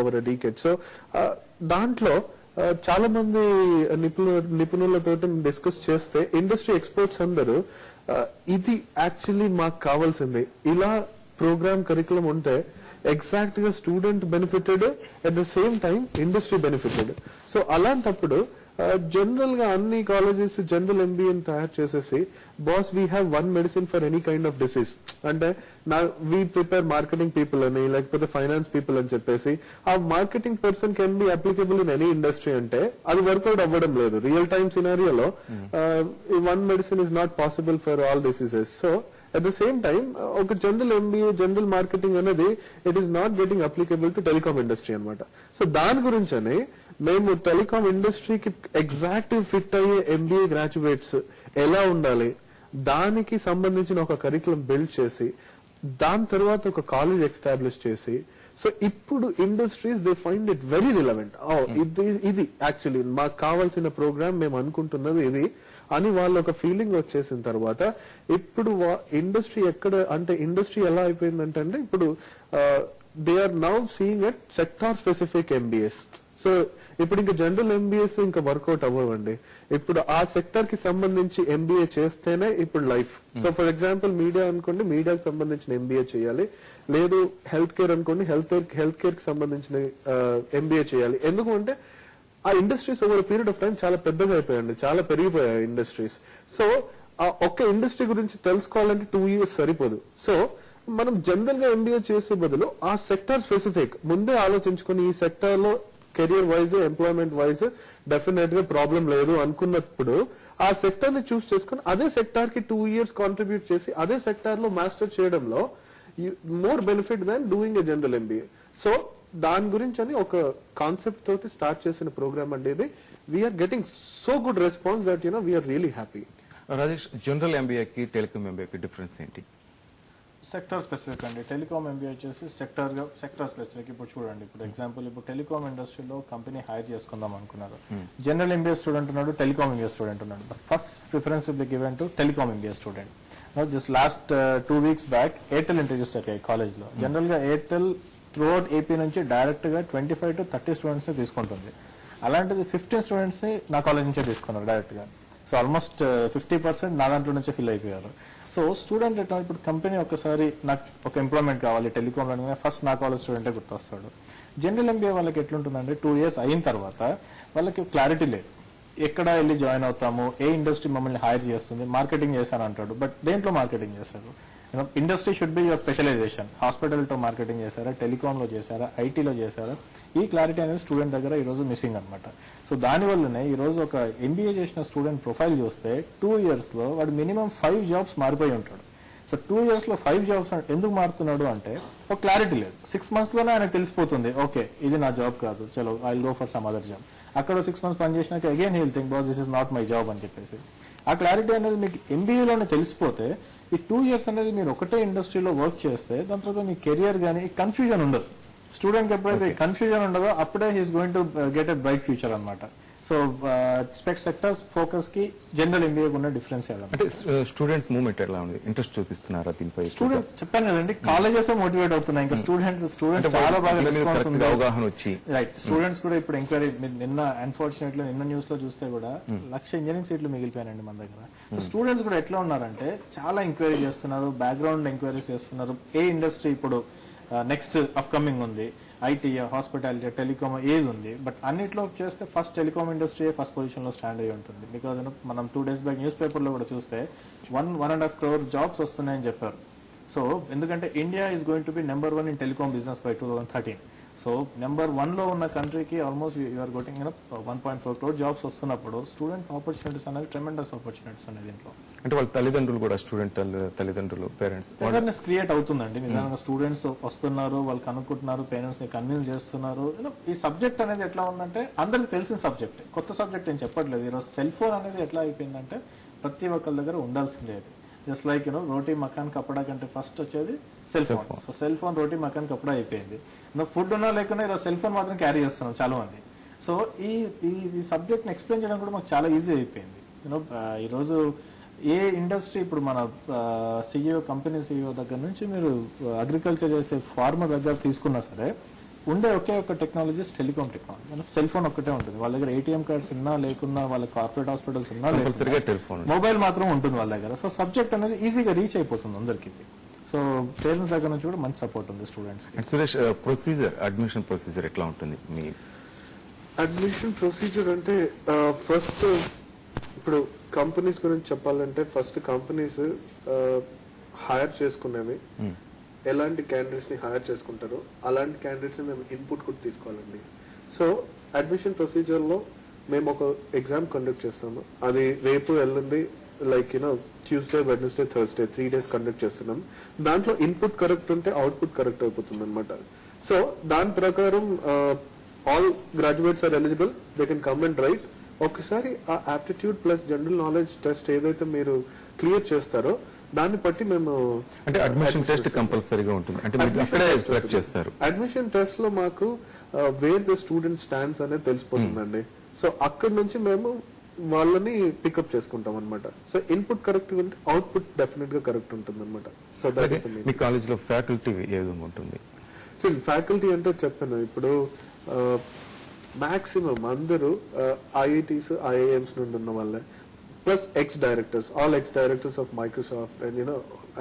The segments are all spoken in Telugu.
Over a decade. సో దాంట్లో చాలా మంది నిపుణులతో డిస్కస్ చేస్తే ఇండస్ట్రీ ఎక్స్పర్ట్స్ అందరూ ఇది యాక్చువల్లీ మాకు కావాల్సింది, ఇలా ప్రోగ్రామ్ కరికులం ఉంటే ఎగ్జాక్ట్ గా student benefited, at the same time industry benefited. So అలాంటప్పుడు జనరల్ గా అన్ని కాలేజెస్ జనరల్ ఎంబీఏని తయారు చేసేసి boss we have one medicine for any kind of disease అంటే వీ ప్రిపేర్ మార్కెటింగ్ పీపుల్ అని లేకపోతే ఫైనాన్స్ పీపుల్ అని చెప్పేసి ఆ marketing person can be applicable in any industry అంటే అది వర్కౌట్ అవ్వడం లేదు. రియల్ టైమ్ సినారియోలో one medicine is not possible for all diseases. So at the same time ఒక జనరల్ ఎంబీఏ జనరల్ మార్కెటింగ్ అనేది it is not getting applicable to telecom industry అనమాట. సో దాని గురించని మేము టెలికామ్ ఇండస్ట్రీకి ఎగ్జాక్ట్ ఫిట్ అయ్యే ఎంబీఏ గ్రాడ్యుయేట్స్ ఎలా ఉండాలి దానికి సంబంధించిన ఒక కరికులం బిల్డ్ చేసి దాని తర్వాత ఒక కాలేజ్ ఎస్టాబ్లిష్ చేసి సో ఇప్పుడు industries they find it very relevant. ఇది యాక్చువల్లీ మాకు కావాల్సిన ప్రోగ్రామ్ మేము అనుకుంటున్నది ఇది అని వాళ్ళు ఒక ఫీలింగ్ వచ్చేసిన తర్వాత ఇప్పుడు ఇండస్ట్రీ ఎక్కడ అంటే ఇండస్ట్రీ ఎలా అయిపోయిందంటే అంటే ఇప్పుడు they are now seeing at sector specific MBS. So ఇప్పుడు ఇంకా జనరల్ ఎంబీఎస్ ఇంకా వర్కౌట్ అవ్వండి, ఇప్పుడు ఆ సెక్టర్ కి సంబంధించి ఎంబీఏ చేస్తేనే ఇప్పుడు life. So for example media అనుకోండి, మీడియాకి సంబంధించిన ఎంబీఏ చేయాలి, లేదు హెల్త్ కేర్ అనుకోండి, హెల్త్ కేర్ కి సంబంధించిన ఎంబీఏ చేయాలి. ఎందుకు అంటే ఆ industries over period of time చాలా పెద్దగా అయిపోయాయండి, చాలా పెరిగిపోయాయి ఇండస్ట్రీస్. సో ఆ ఒక్క ఇండస్ట్రీ గురించి తెలుసుకోవాలంటే 2 years సరిపోదు. సో మనం జనరల్ గా ఎంబీఏ చేసే బదులు ఆ సెక్టర్ స్పెసిఫిక్ ముందే ఆలోచించుకొని ఈ సెక్టర్ లో career wise employment wise definite గా ప్రాబ్లం లేదు అనుకున్నప్పుడు ఆ సెక్టర్ ని చూస్ చేసుకుని అదే సెక్టార్ కి 2 years కాంట్రిబ్యూట్ చేసి అదే సెక్టార్ లో మాస్టర్ చేయడంలో more benefit than doing a general MBA. So దాని గురించి అని ఒక కాన్సెప్ట్ తోటి స్టార్ట్ చేసిన ప్రోగ్రామ్ అండి ఇది. We're getting so good response that we're really happy. Rajesh, general ఎంబీఏకి టెలికామ్ ఎంబీఏకి డిఫరెన్స్ ఏంటి? సెక్టర్ స్పెసిఫిక్ అండి. టెలికామ్ ఎంబీఏ వచ్చేసి సెక్టర్ స్పెసిఫిక్. ఇప్పుడు చూడండి, ఇప్పుడు ఎగ్జాంపుల్ ఇప్పుడు టెలికామ్ ఇండస్ట్రీలో కంపెనీ హైర్ చేసుకుందాం అనుకున్నారు, జనరల్ ఎంబీఏ స్టూడెంట్ ఉన్నాడు, టెలికామ్ ఎంబీఏ స్టూడెంట్ ఉన్నాడు. First preference will be given to telecom MBA student. Just last 2 weeks back Airtel introduce అయ్యాయి కాలేజ్ లో. జనరల్ గా ఎయిర్టెల్ త్రూఅవుట్ ఏపీ నుంచి డైరెక్ట్ గా 25 to 30 స్టూడెంట్స్ తీసుకుంటుంది. అలాంటిది 15 స్టూడెంట్స్ ని నా కాలేజ్ నుంచే తీసుకున్నారు డైరెక్ట్ గా. సో ఆల్మోస్ట్ 50% నా దాంట్లో నుంచే ఫిల్ అయిపోయారు. సో స్టూడెంట్ ఎట్లా ఇప్పుడు కంపెనీ ఒకసారి నాకు ఒక ఎంప్లాయ్మెంట్ కావాలి టెలికామ్ లో ఫస్ట్ నా కాలేజ్ స్టూడెంటే గుర్తొస్తాడు. జనరల్ ఎంబీఏ వాళ్ళకి ఎట్లుంటుందంటే 2 years అయిన తర్వాత వాళ్ళకి క్లారిటీ లేదు, ఎక్కడ వెళ్ళి జాయిన్ అవుతాము, ఏ ఇండస్ట్రీ మమ్మల్ని హైర్ చేస్తుంది, మార్కెటింగ్ చేశాను అంటాడు, బట్ దేంట్లో మార్కెటింగ్ చేశారు? Industry should be your specialization. హాస్పిటల్తో మార్కెటింగ్ చేశారా, టెలికామ్ లో చేశారా, ఐటీలో చేశారా? ఈ క్లారిటీ అనేది స్టూడెంట్ దగ్గర ఈ రోజు మిస్సింగ్ అనమాట. సో దానివల్లనే ఈ రోజు ఒక ఎంబీఏ చేసిన స్టూడెంట్ ప్రొఫైల్ చూస్తే 2 years లో వాడు మినిమం 5 jobs మారిపోయి ఉంటాడు. సో 2 years లో 5 jobs ఎందుకు మారుతున్నాడు అంటే ఒక క్లారిటీ లేదు. 6 months లోనే ఆయనకు తెలిసిపోతుంది, ఓకే ఇది నా జాబ్ కాదు, చలో I will go for some other job. అక్కడ 6 months పనిచేసినాక again he will think boss this is not my job అని చెప్పేసి. ఆ క్లారిటీ అనేది మీకు ఎంబీఏలోనే తెలిసిపోతే ఈ 2 years అనేది మీరు ఒకటే ఇండస్ట్రీలో వర్క్ చేస్తే దాని తర్వాత మీ కెరియర్ కానీ కన్ఫ్యూజన్ ఉండదు. స్టూడెంట్ ఎప్పుడైతే కన్ఫ్యూజన్ ఉండదో అప్పుడే he's going to get a bright future అనమాట. సో సెక్టర్స్ ఫోకస్ కి జనరల్ ఎంబీఏ ఉన్న డిఫరెన్స్ అంటే స్టూడెంట్స్ మూవ్మెంట్ ఎలా ఉంది, ఇంట్రెస్ట్ చూపిస్తున్నారా దీనిపై? స్టూడెంట్స్ చెప్పాను కదండి, కాలేజెస్ మోటివేట్ అవుతున్నాయి. ఇంకా స్టూడెంట్స్ చాలా బాగా అవగాహన వచ్చి రైట్. స్టూడెంట్స్ కూడా ఇప్పుడు ఎంక్వైరీ నిన్న అన్ఫార్చునేట్లీ నిన్న న్యూస్ లో చూస్తే కూడా 1,00,000 ఇంజనీరింగ్ సీట్లు మిగిలిపోయాయండి మన దగ్గర. సో స్టూడెంట్స్ కూడా ఎట్లా ఉన్నారంటే చాలా ఎంక్వైరీ చేస్తున్నారు, బ్యాక్గ్రౌండ్ ఎంక్వైరీస్ చేస్తున్నారు. ఏ ఇండస్ట్రీ ఇప్పుడు నెక్స్ట్ అప్కమింగ్ ఉంది, ఐటీ, హాస్పిటాలిటీ, టెలికామ్ ఏది ఉంది, బట్ అన్నిట్లో చేస్తే first telecom industry first position లో స్టాండ్ అయ్యి ఉంటుంది. బికాజ్ మనం 2 days బ్యాక్ న్యూస్ పేపర్ లో కూడా చూస్తే 1.5 crore జాబ్స్ వస్తున్నాయని చెప్పారు. సో ఎందుకంటే India is going to be number 1 in telecom business by 2013. So number 1 లో ఉన్న కంట్రీకి ఆల్మోస్ట్ యూఆర్ గోటింగ్ 1.4 crore జాబ్స్ వస్తున్నప్పుడు స్టూడెంట్ ఆపర్చునిటీస్ అనేది ట్రెమెండస్ ఆపర్చునిటీస్ అనేది దీంట్లో. అంటే వాళ్ళ తల్లిదండ్రులు కూడా తల్లిదండ్రులు పేరెంట్స్ అవేర్నెస్ క్రియేట్ అవుతుందండి. నిజంగా స్టూడెంట్స్ వస్తున్నారు, వాళ్ళు కనుక్కుంటున్నారు, పేరెంట్స్ ని కన్విన్స్ చేస్తున్నారు. ఈ సబ్జెక్ట్ అనేది ఎట్లా ఉందంటే అందరికి తెలిసిన సబ్జెక్ట్, కొత్త సబ్జెక్ట్ ఏం చెప్పట్లేదు. ఈరోజు సెల్ ఫోన్ అనేది ఎట్లా అయిపోయిందంటే ప్రతి ఒక్కరి దగ్గర ఉండాల్సిందే. అది జస్ట్ లైక్ రోటీ మకాన్ కప్పడా కంటే ఫస్ట్ వచ్చేది cell phone. So cell phone రోటీ మకాన్ కప్పడా అయిపోయింది. ఫుడ్ ఉన్నా లేకున్నా ఈరోజు సెల్ ఫోన్ మాత్రం క్యారీ చేస్తున్నాం చాలా మంది. సో ఈ సబ్జెక్ట్ ని ఎక్స్ప్లెయిన్ చేయడం కూడా మాకు చాలా ఈజీ అయిపోయింది. ఈరోజు ఏ ఇండస్ట్రీ ఇప్పుడు మన కంపెనీ సిఇఓ దగ్గర నుంచి మీరు అగ్రికల్చర్ చేసే ఫార్మర్ దగ్గర తీసుకున్నా సరే ఉండే ఒకే ఒక technologies telecom technology. Cell phone ఒక్కటే ఉంటుంది వాళ్ళ దగ్గర. ఏటీఎం కార్డ్స్ ఉన్నా లేకున్నా, వాళ్ళ కార్పొరేట్ హాస్పిటల్స్ ఉన్నా కంపల్సరీగా టెలిఫోన్, మొబైల్ మాత్రం ఉంటుంది వాళ్ళ దగ్గర. సో సబ్జెక్ట్ అనేది ఈజీగా రీచ్ అయిపోతుంది అందరికి. సో పేరెంట్స్ దగ్గర నుంచి కూడా మంచి సపోర్ట్ ఉంది స్టూడెంట్స్ కి. సురేష్, ప్రొసీజర్, అడ్మిషన్ ప్రొసీజర్ ఎట్లా ఉంటుంది మీ? అడ్మిషన్ ప్రొసీజర్ అంటే ఫస్ట్ ఇప్పుడు కంపెనీస్ గురించి చెప్పాలంటే ఫస్ట్ కంపెనీస్ హైర్ చేసుకునేవి ఎలాంటి క్యాండిడేట్స్ ని హైర్ చేసుకుంటారో అలాంటి క్యాండిడేట్స్ ని మేము ఇన్పుట్ కూడా తీసుకోవాలండి. సో అడ్మిషన్ ప్రొసీజర్ లో మేము ఒక ఎగ్జామ్ కండక్ట్ చేస్తాము. అది రేపు ఎల్లుండి like Tuesday, Wednesday, Thursday 3 days conduct చేస్తున్నాం. దాంట్లో ఇన్పుట్ కరెక్ట్ ఉంటే అవుట్పుట్ కరెక్ట్ అయిపోతుంది అనమాట. సో దాని ప్రకారం all graduates are eligible, they can come and write. ఒకసారి ఆ aptitude plus general knowledge test ఏదైతే మీరు క్లియర్ చేస్తారో దాన్ని బట్టి మేము అంటే అడ్మిషన్ టెస్ట్ కంపల్సరీగా ఉంటుంది. అంటే మీరు అక్కడే సెలెక్ట్ చేస్తారు. అడ్మిషన్ టెస్ట్ లో మాకు వేర్ ద స్టూడెంట్ స్టాండ్స్ అనేది తెలిసిపోతుందండి. సో అక్కడ నుంచి మేము వాళ్ళని పికప్ చేసుకుంటాం అనమాట. సో ఇన్పుట్ కరెక్ట్ ఉంటే అవుట్పుట్ డెఫినెట్ గా కరెక్ట్ ఉంటుంది అనమాట. సో మీ కాలేజ్ లో ఫ్యాకల్టీ ఏ విధంగా ఉంటుంది? ఫ్యాకల్టీ అంటే చెప్పాను ఇప్పుడు మాక్సిమం అందరూ ఐఐటీస్, ఐఐఎంస్ నుండి ఉన్న వాళ్ళే, plus ex directors, all ex directors of Microsoft and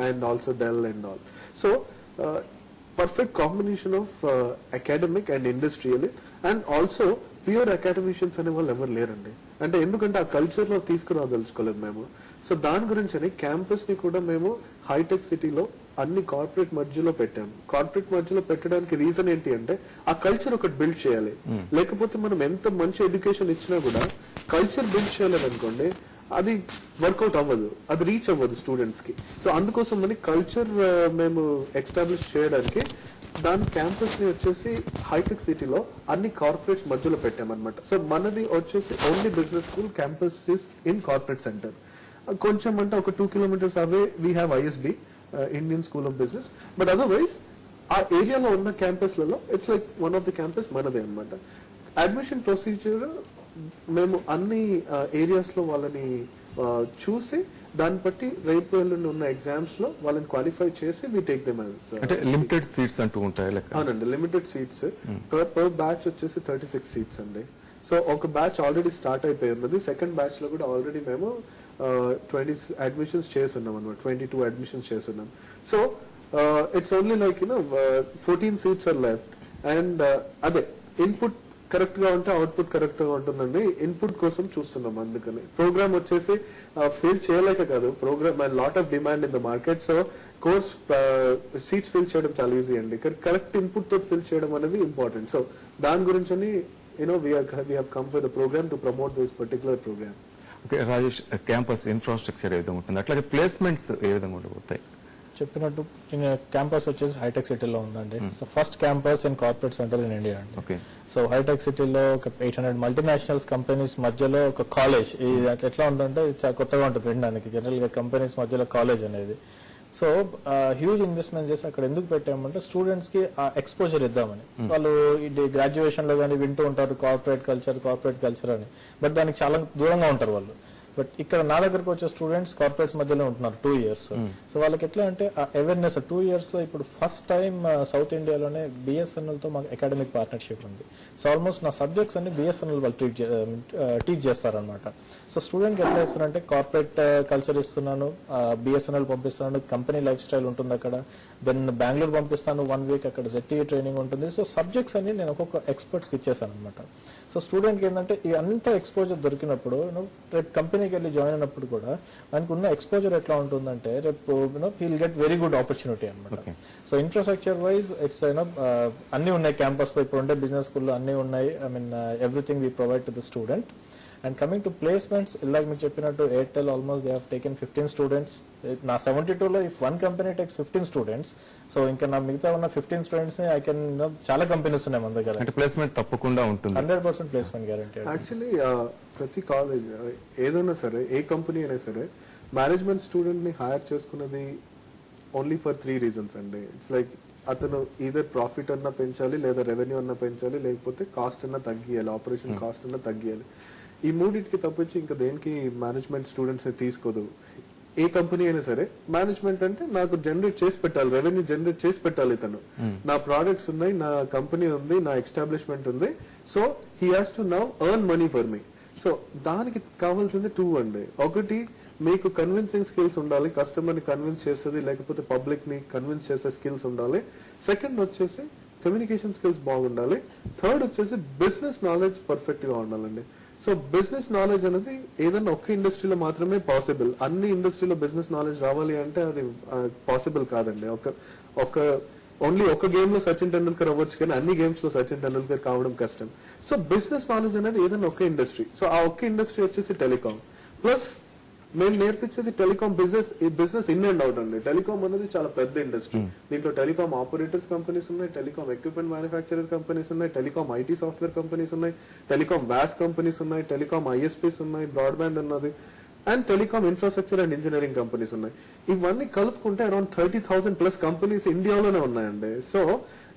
and also Dell and all. So perfect combination of academic and industrial and also pure academicians అనే వాళ్ళు ఎవరు లేరండి. అంటే ఎందుకంటే ఆ కల్చర్ లో తీసుకురాదలుచుకోలేదు మేము. సో దాని గురించి క్యాంపస్ ని కూడా మేము హైటెక్ సిటీలో అన్ని కార్పొరేట్ మధ్యలో పెట్టాము. కార్పొరేట్ మధ్యలో పెట్టడానికి రీజన్ ఏంటి అంటే ఆ కల్చర్ ఒకటి బిల్డ్ చేయాలి. లేకపోతే మనం ఎంత మంచి ఎడ్యుకేషన్ ఇచ్చినా కూడా కల్చర్ బిల్డ్ చేయలేదనుకోండి అది వర్కౌట్ అవ్వదు, అది రీచ్ అవ్వదు స్టూడెంట్స్ కి. సో అందుకోసం అని కల్చర్ మేము ఎస్టాబ్లిష్ చేయడానికి దాని క్యాంపస్ ని వచ్చేసి హైటెక్ సిటీలో అన్ని కార్పొరేట్స్ మధ్యలో పెట్టామన్నమాట. సో మనది వచ్చేసి only business school, campus is in corporate centre. కొంచెం అంటే ఒక 2 kilometers away we have ISB, Indian School of Business. But otherwise ఆ ఏరియాలో ఉన్న క్యాంపస్లలో it's like one of the campus మనదే అనమాట. అడ్మిషన్ ప్రొసీజర్ మేము అన్ని ఏరియాస్ లో వాళ్ళని చూసి దాన్ని బట్టి రేపు ఎల్లుండి ఉన్న ఎగ్జామ్స్ లో వాళ్ళని క్వాలిఫై చేసి వి టేక్ దెమ్ యాజ్. అంటే లిమిటెడ్ సీట్స్ అంటూ ఉంటాయి? అవునండి, లిమిటెడ్ సీట్స్. పర్ బ్యాచ్ వచ్చేసి 36 seats అండి. సో ఒక బ్యాచ్ ఆల్రెడీ స్టార్ట్ అయిపోయి ఉన్నది. సెకండ్ బ్యాచ్ లో కూడా ఆల్రెడీ మేము 20 అడ్మిషన్స్ చేస్తున్నాం అనమాట. 22 అడ్మిషన్స్ చేస్తున్నాం. So it's only like 14 seats are left. And అదే ఇన్పుట్ కరెక్ట్ గా ఉంటే అవుట్పుట్ కరెక్ట్ గా ఉంటుందండి. ఇన్పుట్ కోసం చూస్తున్నాం. అందుకని ప్రోగ్రామ్ వచ్చేసి ఫిల్ చేయలేక కాదు, program lot of demand in the market. So course seats fill చేయడం చాలా ఈజీ అండి, కరెక్ట్ ఇన్పుట్ తో ఫిల్ చేయడం అనేది ఇంపార్టెంట్. సో దాని గురించి we have come with a program to promote this particular program. Okay Rajesh, campus infrastructure ఏ విధంగా ఉంటుంది, అట్లాగే ప్లేస్మెంట్స్ ఏ విధంగా ఉండబోతాయి? చెప్పినట్టు క్యాంపస్ వచ్చేసి హైటెక్ సిటీలో ఉందండి. So first campus in corporate centre in India అండి. ఓకే. సో హైటెక్ సిటీలో ఒక 800 మల్టీనేషనల్స్ కంపెనీస్ మధ్యలో ఒక కాలేజ్. ఇది ఎట్లా ఉంటుందంటే చాలా కొత్తగా ఉంటుంది వినడానికి. జనరల్ గా కంపెనీస్ మధ్యలో కాలేజ్ అనేది. సో హ్యూజ్ ఇన్వెస్ట్మెంట్ చేసి అక్కడ ఎందుకు పెట్టామంటే స్టూడెంట్స్ కి ఆ ఎక్స్పోజర్ ఇద్దామని. వాళ్ళు ఇది గ్రాడ్యుయేషన్ లో కానీ వింటూ ఉంటారు కార్పొరేట్ కల్చర్ అని, బట్ దానికి చాలా దూరంగా ఉంటారు వాళ్ళు. బట్ ఇక్కడ నా దగ్గరకు వచ్చే స్టూడెంట్స్ కార్పొరేట్స్ మధ్యలో ఉంటున్నారు 2 years. సో వాళ్ళకి ఎట్లా అంటే ఆ అవేర్నెస్ 2 years లో ఇప్పుడు ఫస్ట్ టైం సౌత్ ఇండియాలోనే బిఎస్ఎన్ఎల్ తో మాకు అకాడమిక్ పార్ట్నర్షిప్ ఉంది. సో ఆల్మోస్ట్ నా సబ్జెక్ట్స్ అన్ని బిఎస్ఎన్ఎల్ వాళ్ళు టీచ్ చేస్తారనమాట. సో స్టూడెంట్ ఎట్లా ఇస్తున్నారంటే కార్పొరేట్ కల్చర్ ఇస్తున్నాను, బిఎస్ఎన్ఎల్ పంపిస్తున్నాను, కంపెనీ లైఫ్ స్టైల్ ఉంటుంది అక్కడ, దెన్ బెంగళూరు పంపిస్తాను 1 week, అక్కడ ZTE ట్రైనింగ్ ఉంటుంది. సో సబ్జెక్ట్స్ అన్ని నేను ఒక్కొక్క ఎక్స్పర్ట్స్కి ఇచ్చేసాను అనమాట. సో స్టూడెంట్కి ఏంటంటే ఈ అంత ఎక్స్పోజర్ దొరికినప్పుడు రేపు కంపెనీకి వెళ్ళి జాయిన్ అయినప్పుడు కూడా మనకు ఉన్న ఎక్స్పోజర్ ఎట్లా ఉంటుందంటే రేపు heal get very good opportunity అనమాట. సో ఇన్ఫ్రాస్ట్రక్చర్ వైజ్ ఇట్స్ అన్ని ఉన్నాయి క్యాంపస్ లో. ఇప్పుడు ఉండే బిజినెస్ స్కూల్లో అన్ని ఉన్నాయి. I mean everything we provide to the student. And coming to placements, ఇలాగ మీకు చెప్పినట్టు Airtel almost they have taken 15 students. నా 72లో if 1 company takes 15 students, so ఇంకా నా మిగతా ఉన్న 15 students ని ఐ కెన్ చాలా కంపెనీస్ ఉన్నాయి మన దగ్గర. అంటే ప్లేస్మెంట్ తప్పకుండా ఉంటుంది, 100% ప్లేస్మెంట్ గ్యారంటీ. యాక్చువల్లీ ప్రతి కాలేజ్ ఏదైనా సరే, ఏ కంపెనీ అయినా సరే, మేనేజ్మెంట్ స్టూడెంట్ ని హైర్ చేసుకున్నది ఓన్లీ ఫర్ 3 reasons అండి. ఇట్స్ లైక్ అతను ఈదర్ ప్రాఫిట్ అన్నా పెంచాలి, లేదా రెవెన్యూ అన్నా పెంచాలి, లేకపోతే కాస్ట్ అన్నా తగ్గియాలి, ఆపరేషన్ కాస్ట్ అన్నా తగ్గియాలి. ఈ మూడింటికి తప్పించి ఇంకా దేనికి మేనేజ్మెంట్ స్టూడెంట్స్ ని తీసుకోదు. ఏ కంపెనీ అయినా సరే మేనేజ్మెంట్ అంటే నాకు జనరేట్ చేసి పెట్టాలి, రెవెన్యూ జనరేట్ చేసి పెట్టాలి. తను నా ప్రోడక్ట్స్ ఉన్నాయి, నా కంపెనీ ఉంది, నా ఎస్టాబ్లిష్మెంట్ ఉంది, so he has to now earn money for me. So దానికి కావాల్సింది 2 అండి. ఒకటి మీకు కన్విన్సింగ్ స్కిల్స్ ఉండాలి, కస్టమర్ ని కన్విన్స్ చేసేది లేకపోతే పబ్లిక్ ని కన్విన్స్ చేసే స్కిల్స్ ఉండాలి. సెకండ్ వచ్చేసి కమ్యూనికేషన్ స్కిల్స్ బాగుండాలి. థర్డ్ వచ్చేసి బిజినెస్ నాలెడ్జ్ పర్ఫెక్ట్ గా ఉండాలండి. సో బిజినెస్ నాలెడ్జ్ అనేది ఏదైనా ఒక్క ఇండస్ట్రీలో మాత్రమే పాసిబుల్. అన్ని ఇండస్ట్రీలో బిజినెస్ నాలెడ్జ్ రావాలి అంటే అది పాసిబుల్ కాదండి. ఓన్లీ ఒక గేమ్ లో సచిన్ టెండూల్కర్ అవ్వచ్చు కానీ అన్ని గేమ్స్ లో సచిన్ టెండూల్కర్ కావడం కష్టం. సో బిజినెస్ నాలెడ్జ్ అనేది ఏదైనా ఒక్క ఇండస్ట్రీ. సో ఆ ఒక్క ఇండస్ట్రీ వచ్చేసి టెలికాం. ప్లస్ మేము నేర్పించేది telecom business in and out అండి. టెలికాం అనేది చాలా పెద్ద ఇండస్ట్రీ. దీంట్లో టెలికాం ఆపరేటర్స్ కంపెనీస్ ఉన్నాయి, టెలికాం ఎక్విప్మెంట్ మ్యానుఫ్యాక్చరర్ కంపెనీస్ ఉన్నాయి, టెలికాం ఐటీ సాఫ్ట్వేర్ కంపెనీస్ ఉన్నాయి, టెలికాం వ్యాస్ కంపెనీస్ ఉన్నాయి, టెలికాం ఐఎస్పీస్ ఉన్నాయి, బ్రాడ్బ్యాండ్ ఉన్నది, and telecom infrastructure and engineering companies ఉన్నాయి. ఇవన్నీ కలుపుకుంటే అరౌండ్ 30,000 ప్లస్ కంపెనీస్ ఇండియాలోనే ఉన్నాయండి. సో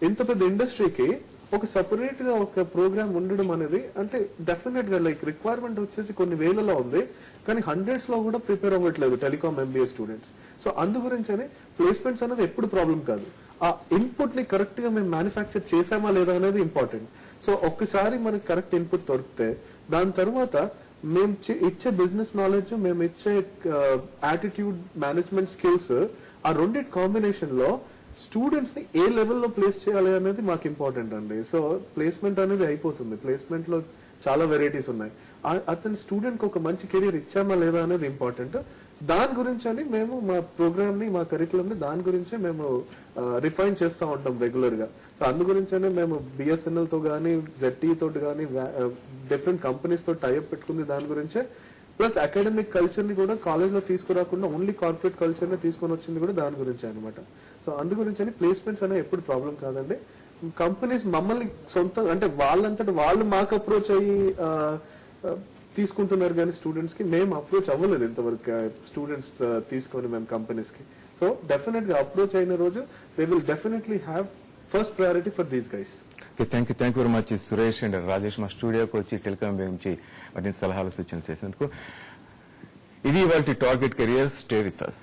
ఇంత పెద్ద ఇండస్ట్రీకి ఒక సపరేట్ గా ఒక ప్రోగ్రామ్ ఉండడం అనేది అంటే డెఫినెట్ గా లైక్ రిక్వైర్మెంట్ వచ్చేసి కొన్ని వేలలో ఉంది, కానీ హండ్రెడ్స్ లో కూడా ప్రిపేర్ అవ్వట్లేదు టెలికాం ఎంబీఏ స్టూడెంట్స్. సో అందు గురించని ప్లేస్మెంట్స్ అనేది ఎప్పుడు ప్రాబ్లం కాదు. ఆ ఇన్పుట్ ని కరెక్ట్ గా మేము మ్యానుఫ్యాక్చర్ చేసామా లేదా అనేది ఇంపార్టెంట్. సో ఒక్కసారి మనకి కరెక్ట్ ఇన్పుట్ దొరికితే దాని తర్వాత మేము ఇచ్చే బిజినెస్ నాలెడ్జ్, మేము ఇచ్చే యాటిట్యూడ్, మేనేజ్మెంట్ స్కిల్స్, ఆ రెండింటి కాంబినేషన్ లో స్టూడెంట్స్ ని ఏ లెవెల్లో ప్లేస్ చేయాలి అనేది మాకు ఇంపార్టెంట్ అండి. సో ప్లేస్మెంట్ అనేది అయిపోతుంది. ప్లేస్మెంట్ లో చాలా వెరైటీస్ ఉన్నాయి. అతని స్టూడెంట్ కి ఒక మంచి కెరీర్ ఇచ్చామా లేదా అనేది ఇంపార్టెంట్. దాని గురించి అని మేము మా ప్రోగ్రామ్ ని, మా కరికులం ని దాని గురించే మేము రిఫైన్ చేస్తూ ఉంటాం రెగ్యులర్ గా. సో అందు గురించనే మేము బిఎస్ఎన్ఎల్ తో గానీ, జెడ్టీ తోటి గానీ, డిఫరెంట్ కంపెనీస్ తో టైఅప్ పెట్టుకుంది దాని గురించే. ప్లస్ అకాడమిక్ కల్చర్ ని కూడా కాలేజ్ లో తీసుకురాకుండా ఓన్లీ కార్పొరేట్ కల్చర్ ని తీసుకొని వచ్చింది కూడా దాని గురించి అనమాట. సో అందు గురించి అని ప్లేస్మెంట్స్ అనేవి ఎప్పుడు ప్రాబ్లం కాదండి. కంపెనీస్ మమ్మల్ని సొంతం అంటే వాళ్ళంతటా వాళ్ళు మాకు అప్రోచ్ అయ్యి తీసుకుంటున్నారు, కానీ స్టూడెంట్స్ కి మేము అప్రోచ్ అవ్వలేదు ఇంతవరకు స్టూడెంట్స్ తీసుకొని మేము కంపెనీస్ కి. సో డెఫినెట్ గా అప్రోచ్ అయిన రోజు they will definitely have first priority for these guys. Thank you very much Suresh and Rajesh మా స్టూడియోకి వచ్చి టెలికాం గురించి వాటిని సలహాలు సూచనలు చేసినందుకు. ఇది ఇవాళ target career. Stay with us.